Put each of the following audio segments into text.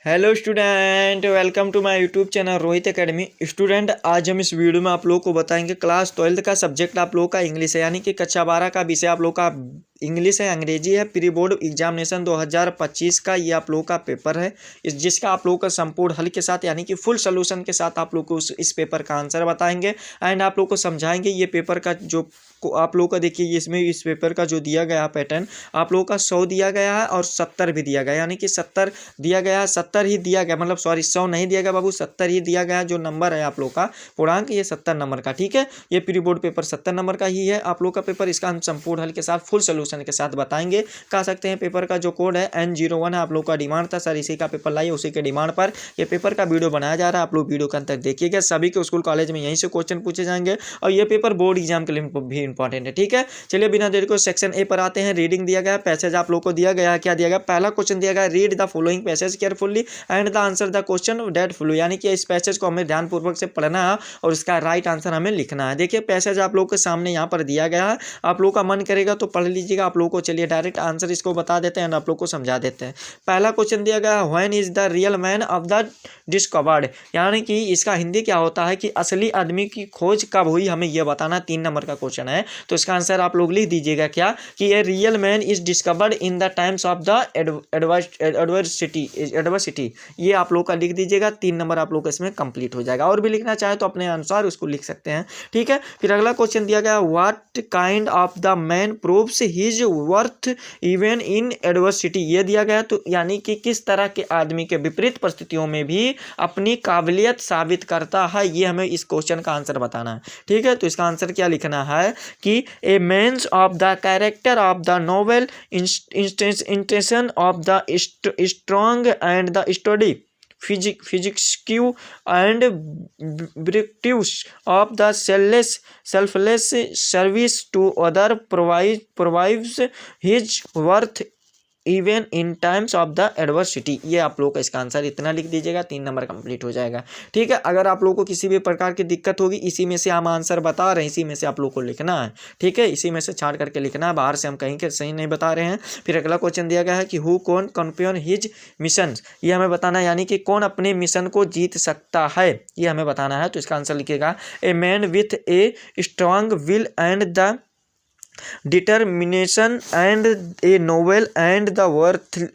Hello student, welcome to my YouTube channel Rohit Academy. Student, आज हम इस वीडियो में आप लोगों को बताएंगे क्लास 12 का सब्जेक्ट आप लोगों का इंग्लिश है, यानी कि कक्षा 12 का विषय आप लोगों का इंग्लिश है, अंग्रेजी है। प्री बोर्ड एग्जामिनेशन 2025 का ये आप लोगों का पेपर है, जिसका आप लोगों का संपूर्ण हल के साथ यानी कि फुल सोल्यूशन के साथ आप लोग को इस पेपर का आंसर बताएंगे एंड आप लोग को समझाएंगे। ये पेपर का जो आप लोगों का देखिए, इसमें इस पेपर का जो दिया गया पैटर्न आप लोगों का 100 दिया गया है और 70 भी दिया गया, यानी कि 70 दिया गया है, 70 ही दिया गया, मतलब सॉरी 100 नहीं दिया गया बाबू, 70 ही दिया गया। जो नंबर है आप लोग का पूर्णांक, ये 70 नंबर का, ठीक है। ये प्री बोर्ड पेपर 70 नंबर का ही है आप लोग का पेपर। इसका हम संपूर्ण हल के साथ फुल सोल्यूशन के साथ बताएंगे। कह सकते हैं पेपर का जो कोड है N01 है, आप लोग का डिमांड था सर इसी का पेपर लाइए, उसी के डिमांड पर ये पेपर का वीडियो बनाया जा रहा है। आप लोग वीडियो के अंत तक देखिएगा। सभी के स्कूल कॉलेज में यहीं से क्वेश्चन पूछे जाएंगे और ये पेपर बोर्ड एग्जाम के लिए भी इंपॉर्टेंट है, ठीक है। चलिए बिना देर को सेक्शन ए पर आते हैं। रीडिंग दिया गया, पैसेज आप लोग को दिया गया है। क्या दिया गया? पहला क्वेश्चन दिया गया, read the following passage carefully and the answer the question that follow, यानी कि इस पैसेज को हमें ध्यानपूर्वक से पढ़ना है और इसका राइट आंसर हमें लिखना है। देखिए पैसेज आप लोग के सामने यहाँ पर दिया गया है, आप लोग का मन करेगा तो पढ़ लीजिएगा। आप लोग को चलिए डायरेक्ट आंसर इसको बता देते हैं और आप लोग को समझा देते हैं। पहला क्वेश्चन दिया गया, when is the real man of the discovered, यानी कि इसका हिंदी क्या होता है कि असली आदमी की खोज कब हुई, हमें यह बताना। 3 नंबर का क्वेश्चन है, तो इसका आंसर आप लोग लिख दीजिएगा क्या कि a real man is discovered in the times of the adversity. ये आप लोग का लिख दीजिएगा। 3 नंबर आप लोग का इसमें कंप्लीट हो जाएगा। और भी लिखना चाहे तो अपने अनुसार उसको लिख सकते हैं, ठीक है। फिर अगला क्वेश्चन दिया गया, what kind of the man proves his worth even in adversity. ये दिया गया, तो यानी कि किस तरह के आदमी के विपरीत परिस्थितियों में भी अपनी काबिलियत साबित करता है, ये हमें इस क्वेश्चन का आंसर बताना है, ठीक है। तो इसका आंसर क्या लिखना है कि a means of the character of the novel intention of the strong and the study physique and ब्रिक्टिव्स of the selfless service to other provides his worth even in times of the adversity. ये आप लोग का इसका answer इतना लिख दीजिएगा। 3 number complete हो जाएगा, ठीक है। अगर आप लोगों को किसी भी प्रकार की दिक्कत होगी, इसी में से हम आंसर बता रहे हैं, इसी में से आप लोग को लिखना है, ठीक है। इसी में से छाट करके लिखना है, बाहर से हम कहीं के सही नहीं बता रहे हैं। फिर अगला क्वेश्चन दिया गया है कि हु कौन कंप्योन हिज मिशन, ये हमें बताना है, यानी कि कौन अपने मिशन को जीत सकता है, ये हमें बताना है। तो इसका आंसर लिखिएगा, a man with a strong will and the determination and a novel and the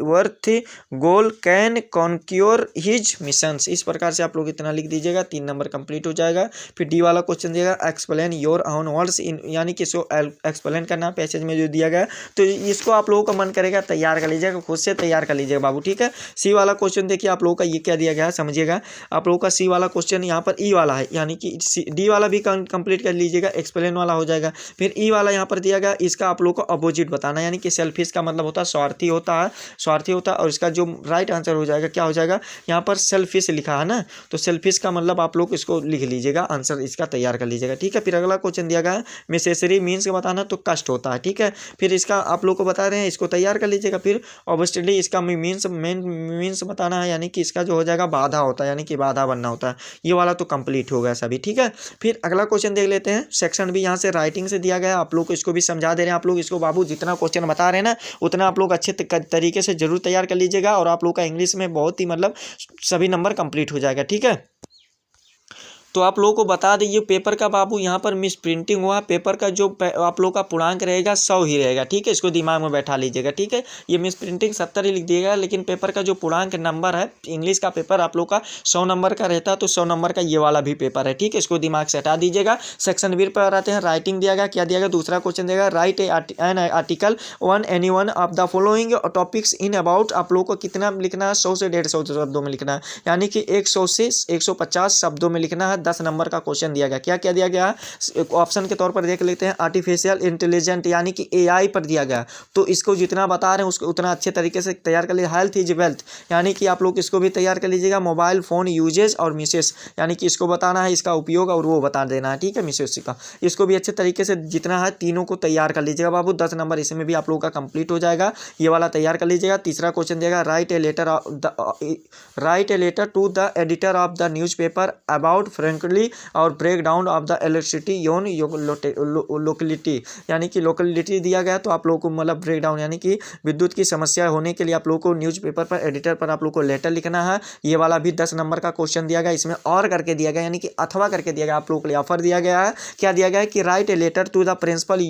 worthy goal can conquer his missions। इस प्रकार से आप लोग इतना लिख दीजिएगा। 3 नंबर कंप्लीट हो जाएगा। फिर डी वाला क्वेश्चन दिएगा, explain your own words in, यानी कि इसको एक्सप्लेन करना पैसेज में जो दिया गया, तो इसको आप लोगों का मन करेगा तैयार कर लीजिएगा, खुद से तैयार कर लीजिएगा बाबू, ठीक है। सी वाला क्वेश्चन देखिए आप लोगों का ये क्या दिया गया है, समझिएगा। आप लोगों का सी वाला क्वेश्चन यहाँ पर ई वाला है, यानी कि डी वाला भी कंप्लीट कर लीजिएगा, एक्सप्लेन वाला हो जाएगा। फिर ई वाला यहाँ पर दिया गया, इसका आप लोग को अपोजिट बताना, यानी कि सेल्फिश का मतलब होता है स्वार्थी होता है, स्वार्थी होता है। और इसका जो राइट आंसर हो जाएगा क्या हो जाएगा, यहाँ पर सेल्फिश लिखा है ना, तो सेल्फिश का मतलब आप लोग इसको लिख लीजिएगा, आंसर इसका तैयार कर लीजिएगा, ठीक है। फिर अगला क्वेश्चन दिया गया, नेसेसरी मीन्स बताना, तो कष्ट होता है, ठीक है। फिर इसका आप लोग को बता रहे हैं, इसको तैयार कर लीजिएगा। फिर ऑब्वियसली इसका मीन्स बताना है, यानी कि इसका जो हो जाएगा बाधा होता है, यानी कि बाधा बनना होता है। ये वाला तो कंप्लीट हो गया सभी, ठीक है। फिर अगला क्वेश्चन देख लेते हैं। सेक्शन भी यहाँ से राइटिंग से दिया गया, आप लोग को इसको भी समझा दे रहे हैं। आप लोग इसको बाबू जितना क्वेश्चन बता रहे हैं ना, उतना आप लोग अच्छे तरीके से जरूर तैयार कर लीजिएगा और आप लोग का इंग्लिश में बहुत ही मतलब सभी नंबर कंप्लीट हो जाएगा, ठीक है। तो आप लोगों को बता दें, ये पेपर का बाबू यहाँ पर मिस प्रिंटिंग हुआ। पेपर का जो आप लोग का पूर्णांक रहेगा 100 ही रहेगा, ठीक है। इसको दिमाग में बैठा लीजिएगा, ठीक है। ये मिस प्रिंटिंग 70 ही लिख दिएगा, लेकिन पेपर का जो पूर्णांक नंबर है, इंग्लिश का पेपर आप लोग का 100 नंबर का रहता है, तो 100 नंबर का ये वाला भी पेपर है, ठीक है। इसको दिमाग से हटा दीजिएगा। सेक्शन बी पर आते हैं। राइटिंग दिया गया, क्या दिया गया, दूसरा क्वेश्चन देगा, right an article on any one of the following topics in about. आप लोग को कितना लिखना है, 100 से 150 शब्दों में लिखना है, यानी कि 100 से 150 शब्दों में लिखना है। 10 नंबर का क्वेश्चन दिया गया। क्या क्या दिया गया, ऑप्शन के तौर पर देख लेते हैं। आर्टिफिशियल इंटेलिजेंट, यानी कि एआई पर दिया गया, तो इसको जितना बता रहे हैं उसको उतना अच्छे तरीके से तैयार कर लीजिए। हेल्थ इज वेल्थ, यानी कि आप लोग इसको भी तैयार कर लीजिएगा। मोबाइल फोन यूजेज और मिसेस, यानी कि इसको बताना है, इसका उपयोग और वो बता देना है, ठीक है। मिसेस का इसको भी अच्छे तरीके से जितना है तीनों को तैयार कर लीजिएगा बाबू। 10 नंबर इसमें भी आप लोगों का कंप्लीट हो जाएगा। ये वाला तैयार कर लीजिएगा। तीसरा क्वेश्चन देगा, write a letter to the editor of the newspaper about significantly और break down of the electricity योन लोकेलिटी, यानी कि लोकेलिटी दिया गया तो आप लोगों को मतलब ब्रेक डाउन यानी कि विद्युत की समस्या होने के लिए आप लोगों को न्यूज़पेपर पर एडिटर पर आप लोग को लेटर लिखना है। ये वाला भी 10 नंबर का क्वेश्चन दिया गया, इसमें और करके दिया गया यानी कि अथवा करके दिया गया, आप लोगों के लिए ऑफर दिया गया है। क्या दिया गया है कि write a letter to the principal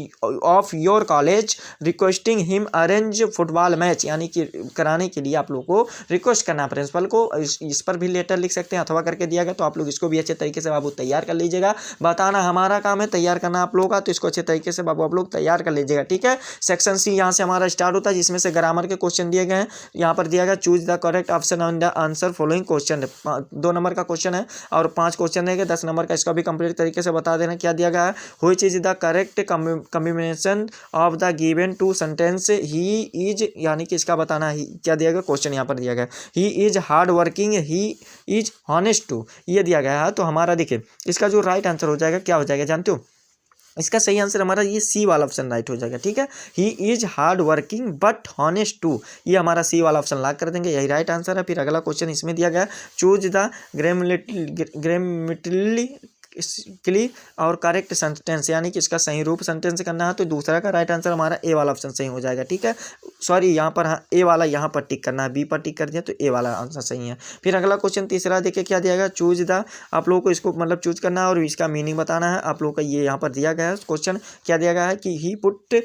of your college requesting him arrange football match, यानी कि कराने के लिए आप लोग को रिक्वेस्ट करना प्रिंसिपल को, इस पर भी लेटर लिख सकते हैं, अथवा करके दिया गया। तो आप लोग इसको भी अच्छे तरीके से बाबू तैयार कर लीजिएगा। बताना हमारा काम है, तैयार करना आप लोगों का, तो इसको अच्छे तरीके से बाबू आप लोग तैयार कर लीजिएगा। ठीक है, सेक्शन सी यहाँ से हमारा स्टार्ट होता है, जिसमें से ग्रामर के क्वेश्चन दिए गए हैं। यहाँ पर दिया गया choose the correct option on the answer following question, 2 number का क्वेश्चन है और 5 क्वेश्चन है 10 नंबर का, इसका भी कंप्लीट तरीके से बता देना। क्या दिया गया है, which is the correct combination of the given two sentence he is, यानी कि इसका बताना है। क्या दिया गया क्वेश्चन यहाँ पर दिया गया, he is hard working, he is honest too, ये दिया गया है। तो हमारा देखिए इसका जो राइट आंसर हो जाएगा क्या हो जाएगा जानते हो, इसका सही आंसर हमारा ये सी वाला ऑप्शन राइट हो जाएगा। ठीक है, he is hard working but honest too, ये हमारा सी वाला ऑप्शन लॉक कर देंगे, यही राइट आंसर है। फिर अगला क्वेश्चन इसमें दिया गया चूज द ग्रामेटिकली और करेक्ट सेंटेंस, यानी कि इसका सही रूप सेंटेंस करना है। तो दूसरा का राइट आंसर हमारा ए वाला ऑप्शन सही हो जाएगा। ठीक है, सॉरी यहाँ पर हाँ ए वाला यहाँ पर टिक करना है, बी पर टिक कर दिया तो ए वाला आंसर सही है। फिर अगला क्वेश्चन तीसरा देखिए क्या दिया गया, चूज द, आप लोगों को इसको मतलब चूज करना है और इसका मीनिंग बताना है। आप लोगों का ये यहाँ पर दिया गया है क्वेश्चन, क्या दिया गया है कि he put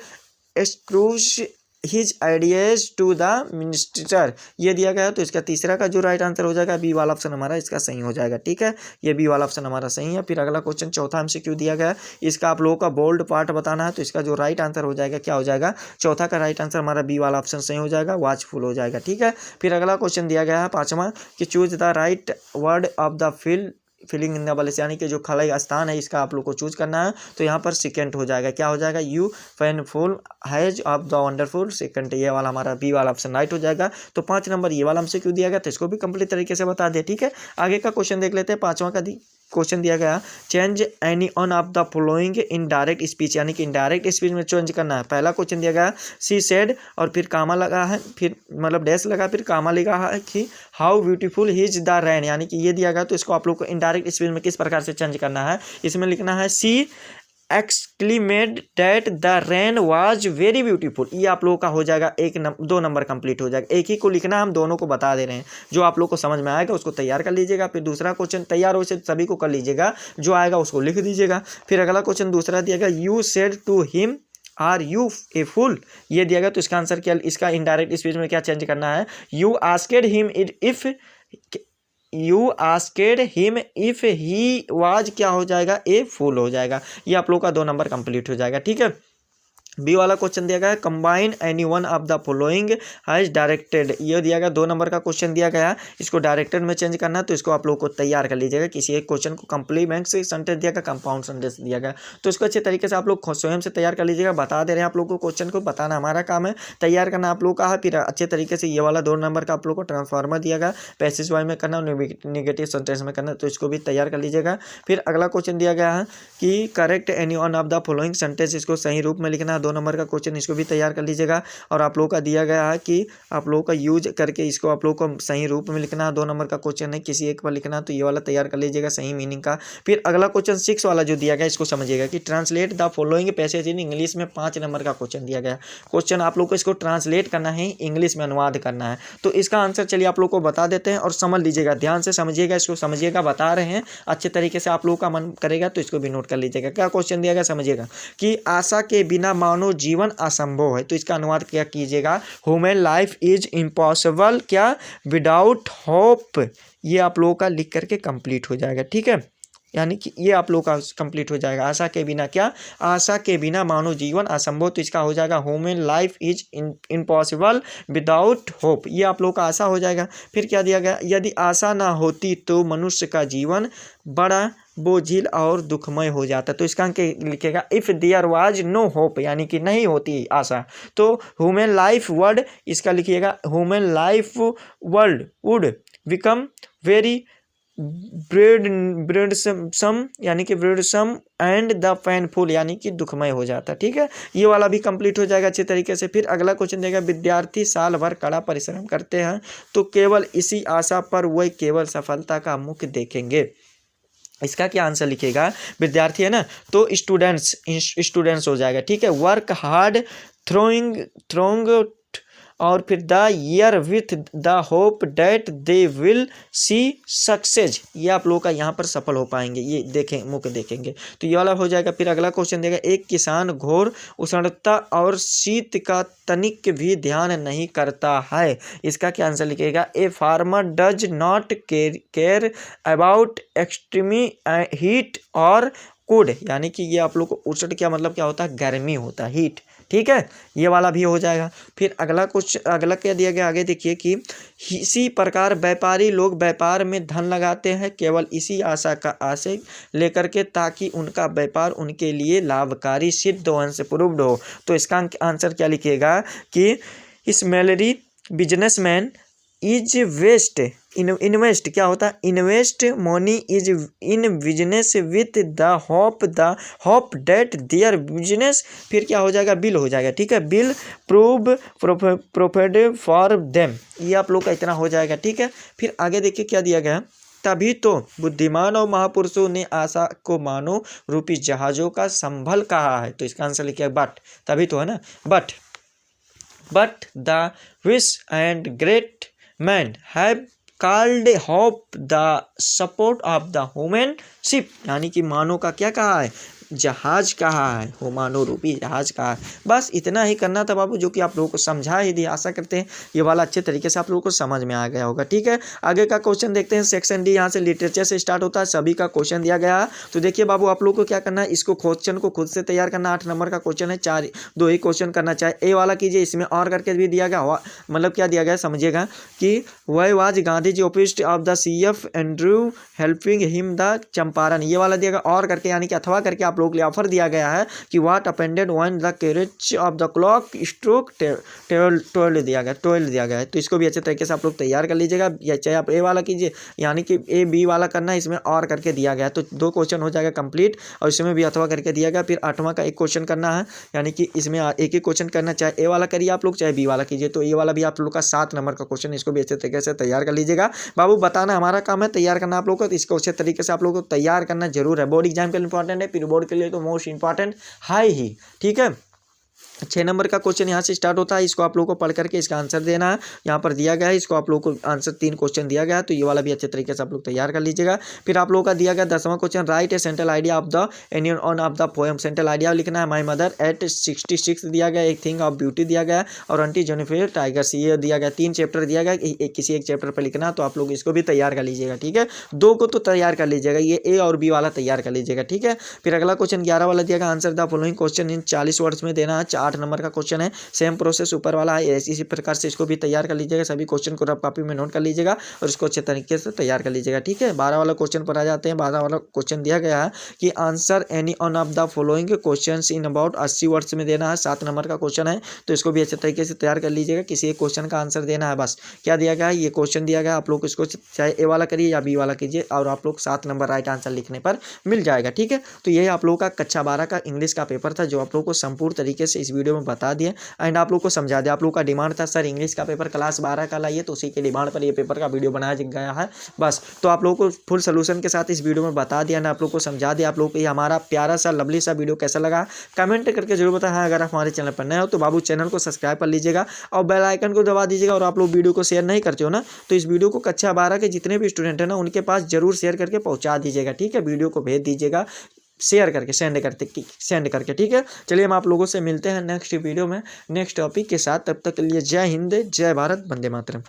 screws his ideas to the minister, ये दिया गया है। तो इसका तीसरा का जो राइट आंसर हो जाएगा बी वाला ऑप्शन हमारा इसका सही हो जाएगा। ठीक है, ये बी वाला ऑप्शन हमारा सही है। फिर अगला क्वेश्चन चौथा हमसे क्यों दिया गया है, इसका आप लोगों का बोल्ड पार्ट बताना है। तो इसका जो राइट आंसर हो जाएगा क्या हो जाएगा, चौथा का राइट आंसर हमारा बी वाला ऑप्शन सही हो जाएगा, वॉचफुल हो जाएगा। ठीक है, फिर अगला क्वेश्चन दिया गया है पाँचवा कि choose the right word of the filling in the blanks, यानी कि जो खाली स्थान है इसका आप लोग को चूज करना है। तो यहाँ पर सेकंड हो जाएगा, क्या हो जाएगा, यू फैनफुल has of the wonderful second, ये वाला हमारा बी वाला ऑप्शन राइट हो जाएगा। तो 5 नंबर ये वाला हमसे क्यों दिया गया, तो इसको भी कंप्लीट तरीके से बता दे। ठीक है, आगे का क्वेश्चन देख लेते हैं। 5वां का क्वेश्चन दिया गया change any on of the following in direct speech, यानी कि इनडायरेक्ट स्पीच में चेंज करना है। पहला क्वेश्चन दिया गया सी सेड और फिर कामा लगा है, फिर मतलब डैश लगा, फिर कामा लगा है कि how beautiful his the rain, यानी कि ये दिया गया। तो इसको आप लोग को इनडायरेक्ट स्पीच में किस प्रकार से चेंज करना है, इसमें लिखना है C exclaimed that the rain was very beautiful, ये आप लोगों का हो जाएगा 2 नंबर कंप्लीट हो जाएगा। एक ही को लिखना, हम दोनों को बता दे रहे हैं, जो आप लोग को समझ में आएगा उसको तैयार कर लीजिएगा। फिर दूसरा क्वेश्चन तैयार हो से सभी को कर लीजिएगा, जो आएगा उसको लिख दीजिएगा। फिर अगला क्वेश्चन दूसरा दिया गया you said to him are you a fool, ये दिया गया। तो इसका आंसर क्या, इसका इनडायरेक्ट स्पीच में क्या चेंज करना है, you asked him if, you asked him if he was, क्या हो जाएगा, ए फूल हो जाएगा। ये आप लोग का 2 नंबर कंप्लीट हो जाएगा। ठीक है, बी वाला क्वेश्चन दिया गया combine any one of the following has directed, ये दिया गया 2 नंबर का क्वेश्चन दिया गया, इसको डायरेक्टेड में चेंज करना है। तो इसको आप लोग को तैयार कर लीजिएगा। किसी एक क्वेश्चन को कंप्लीमेंट से सेंटेंस दिया गया, कंपाउंड सेंटेंस दिया गया, तो इसको अच्छे तरीके से आप लोग स्वयं से तैयार कर लीजिएगा। बता दे रहे हैं आप लोग को, क्वेश्चन को बताना हमारा काम है, तैयार करना आप लोग का है। फिर अच्छे तरीके से ये वाला 2 नंबर का आप लोग को ट्रांसफार्मर दिया गया, पैसेज वाइज में करना और निगेटिव सेंटेंस में करना, तो इसको भी तैयार कर लीजिएगा। फिर अगला क्वेश्चन दिया गया है कि correct any one of the following sentence, इसको सही रूप में लिखना है। 2 नंबर का क्वेश्चन, इसको भी तैयार कर लीजिएगा। और आप लोगों का दिया गया है कि आप लोगों का यूज करके इसको आप लोगों को सही रूप में लिखना है। 2 नंबर का क्वेश्चन है, किसी एक पर लिखना है, तो ये वाला तैयार कर लीजिएगा सही मीनिंग का। फिर अगला क्वेश्चन 6 वाला जो दिया गया, इसको समझिएगा कि translate the following passage in English में 5 नंबर का क्वेश्चन दिया गया। क्वेश्चन आप लोग को इसको ट्रांसलेट करना है, इंग्लिश में अनुवाद करना है। तो इसका आंसर चलिए आप लोग को बता देते हैं और समझ लीजिएगा, ध्यान से समझिएगा, इसको समझिएगा, बता रहे हैं अच्छे तरीके से, आप लोगों का मन करेगा तो इसको भी नोट कर लीजिएगा। क्या क्वेश्चन दिया गया समझिएगा कि आशा के बिना मानव जीवन असंभव है। तो इसका अनुवाद क्या कीजिएगा, ह्यूमन लाइफ इज इम्पॉसिबल क्या विदाउट होप, ये आप लोगों का लिख करके कंप्लीट हो जाएगा। ठीक है, यानी कि ये आप लोग का कंप्लीट हो जाएगा। आशा के बिना क्या, आशा के बिना मानव जीवन असंभव, तो इसका हो जाएगा human life is impossible without hope, ये आप लोग का आशा हो जाएगा। फिर क्या दिया गया, यदि आशा ना होती तो मनुष्य का जीवन बड़ा बोझिल और दुखमय हो जाता। तो इसका अंक लिखेगा if there was no hope, यानी कि नहीं होती आशा, तो ह्यूमन लाइफ वर्ल्ड, इसका लिखिएगा human life world would become very ब्रेडसम, यानी कि ब्रेडसम एंड द पेनफुल, यानी कि दुखमय हो जाता। ठीक है, ये वाला भी कंप्लीट हो जाएगा अच्छे तरीके से। फिर अगला क्वेश्चन देगा विद्यार्थी साल भर कड़ा परिश्रम करते हैं तो केवल इसी आशा पर वह केवल सफलता का मुख देखेंगे। इसका क्या आंसर लिखेगा विद्यार्थी है ना, तो स्टूडेंट्स हो जाएगा। ठीक है, वर्क हार्ड थ्रोइंग और फिर the year with the hope that they will see success, ये आप लोगों का यहाँ पर सफल हो पाएंगे, ये देखें मुख्य देखेंगे तो ये वाला हो जाएगा। फिर अगला क्वेश्चन देगा, एक किसान घोर उष्णता और शीत का तनिक भी ध्यान नहीं करता है, इसका क्या आंसर लिखेगा। A farmer does not care about extremely heat और कोल्ड, यानी कि ये आप लोग को उष्ण क्या मतलब क्या होता है, गर्मी होता है, हीट। ठीक है, ये वाला भी हो जाएगा। फिर अगला क्या दिया गया, आगे देखिए कि इसी प्रकार व्यापारी लोग व्यापार में धन लगाते हैं केवल इसी आशा लेकर के ताकि उनका व्यापार उनके लिए लाभकारी सिद्ध वंश प्रूव्ड हो। तो इसका आंसर क्या लिखिएगा कि इस मेलरी बिजनेसमैन इज इन्वेस्ट क्या होता है, invest money is in business with the hope that their business, फिर क्या हो जाएगा, बिल हो जाएगा। ठीक है, will prove profitable for them, ये आप लोग का इतना हो जाएगा। ठीक है, फिर आगे देखिए क्या दिया गया, तभी तो बुद्धिमान और महापुरुषों ने आशा को मानव रूपी जहाजों का संभल कहा है, तो इसका आंसर लिखिए बट, तभी तो है ना, but the wish and great man have called hope the support of the human ship, यानी कि मानव का क्या कहा है, जहाज कहा है, वो मानव रूपी जहाज कहा है। बस इतना ही करना था बाबू, जो कि आप लोगों को समझा ही दिया। आशा करते हैं ये वाला अच्छे तरीके से आप लोगों को समझ में आ गया होगा। ठीक है, आगे का क्वेश्चन देखते हैं। सेक्शन डी यहाँ से लिटरेचर से स्टार्ट होता है, सभी का क्वेश्चन दिया गया है। तो देखिए बाबू, आप लोग को क्या करना है, इसको क्वेश्चन को खुद से तैयार करना। 8 नंबर का क्वेश्चन है, 2 ही क्वेश्चन करना चाहे। ए वाला कीजिए, इसमें और करके भी दिया गया, मतलब क्या दिया गया समझिएगा कि वह was Gandhi ji office of the CF Andrew helping him the Champaran, ये वाला दिया गया और करके, यानी कि अथवा करके आप लोग के लिए ऑफर दिया गया है कि what appended when the carriage of the clock stroke 12 दिया गया है। तो इसको भी अच्छे तरीके से आप लोग तैयार कर लीजिएगा, या चाहे आप ए वाला कीजिए, यानी कि ए बी वाला करना है, इसमें और करके दिया गया है। तो 2 क्वेश्चन हो जाएगा कंप्लीट, और इसमें भी अथवा करके दिया गया। फिर 8वां का एक क्वेश्चन करना है, यानी कि इसमें एक ही क्वेश्चन करना, चाहे ए वाला करिए आप लोग, चाहे बी वाला कीजिए। तो ये वाला भी आप लोग का 7 नंबर का क्वेश्चन, इसको भी अच्छे तरीके से तैयार कर लीजिएगा। बाबू बताना हमारा काम है, तैयार करना आप लोग को, तो इसको अच्छे तरीके से आप लोग को तैयार करना जरूर है। बोर्ड एग्जाम के लिए इंपॉर्टेंट है, फिर बोर्ड के लिए तो मोस्ट इंपॉर्टेंट है ही। ठीक है, 6 नंबर का क्वेश्चन यहाँ से स्टार्ट होता है, इसको आप लोगों को पढ़ करके इसका आंसर देना है। यहाँ पर दिया गया है, इसको आप लोगों को आंसर 3 क्वेश्चन दिया गया है, तो ये वाला भी अच्छे तरीके से आप लोग तैयार कर लीजिएगा। फिर आप लोगों का दिया गया 10वां question, write a central idea of the एनियन on of the poem, central idea लिखना है। माई मदर एट 66 दिया गया, एक थिंग ऑफ ब्यूटी दिया गया, और अंटी जेनिफर टाइगर्स ये दिया गया। 3 चैप्टर दिया गया, किसी एक चैप्टर पर लिखना, तो आप लोग इसको भी तैयार कर लीजिएगा। ठीक है, 2 को तो तैयार कर लीजिएगा, ये ए और बी वाला तैयार कर लीजिएगा। ठीक है, फिर अगला क्वेश्चन 11 वाला दिया गया, answer the following question in 40 words में देना है। 8 नंबर का क्वेश्चन है, सेम प्रोसेस ऊपर वाला है, इसी प्रकार से इसको भी तैयार कर लीजिएगा। सभी क्वेश्चन को रफ कॉपी में नोट कर लीजिएगा और इसको अच्छे तरीके से तैयार कर लीजिएगा। ठीक है, 12 वाला क्वेश्चन पर आ जाते हैं। 12 वाला क्वेश्चन दिया गया है कि answer any one of the following questions in about 80 words में देना है। 7 नंबर का क्वेश्चन है, तो इसको भी अच्छे तरीके से तैयार कर लीजिएगा। किसी एक क्वेश्चन का आंसर देना है, बस क्या दिया गया है, ये क्वेश्चन दिया गया, आप लोग इसको चाहे ए वाला करिए या बी वाला कीजिए, और आप लोग 7 नंबर राइट आंसर लिखने पर मिल जाएगा। ठीक है, तो यही आप लोगों का कक्षा 12 का इंग्लिश का पेपर था, जो आप लोग को संपूर्ण तरीके से इस वीडियो में बता दिया एंड आप लोग को समझा दिया। आप लोग का डिमांड था सर इंग्लिश का पेपर क्लास 12 का लाइए, तो उसी के डिमांड पर ये पेपर का वीडियो बनाया गया है। बस तो आप लोगों को फुल सोल्यूशन के साथ इस वीडियो में बता दिया ना, आप लोग को समझा दिया। आप लोग को ये हमारा प्यारा सा लवली सा वीडियो कैसा लगा कमेंट करके जरूर बताएं। हाँ, अगर आप हमारे चैनल पर नए हो तो बाबू चैनल को सब्सक्राइब कर लीजिएगा और बेल आइकन को दबा दीजिएगा। और आप लोग वीडियो को शेयर नहीं करते हो ना, तो इस वीडियो को कक्षा 12 के जितने भी स्टूडेंट हैं ना, उनके पास जरूर शेयर करके पहुँचा दीजिएगा। ठीक है, वीडियो को भेज दीजिएगा शेयर करके, सेंड करके। ठीक है, चलिए हम आप लोगों से मिलते हैं नेक्स्ट वीडियो में नेक्स्ट टॉपिक के साथ। तब तक के लिए जय हिंद, जय भारत, वंदे मातरम।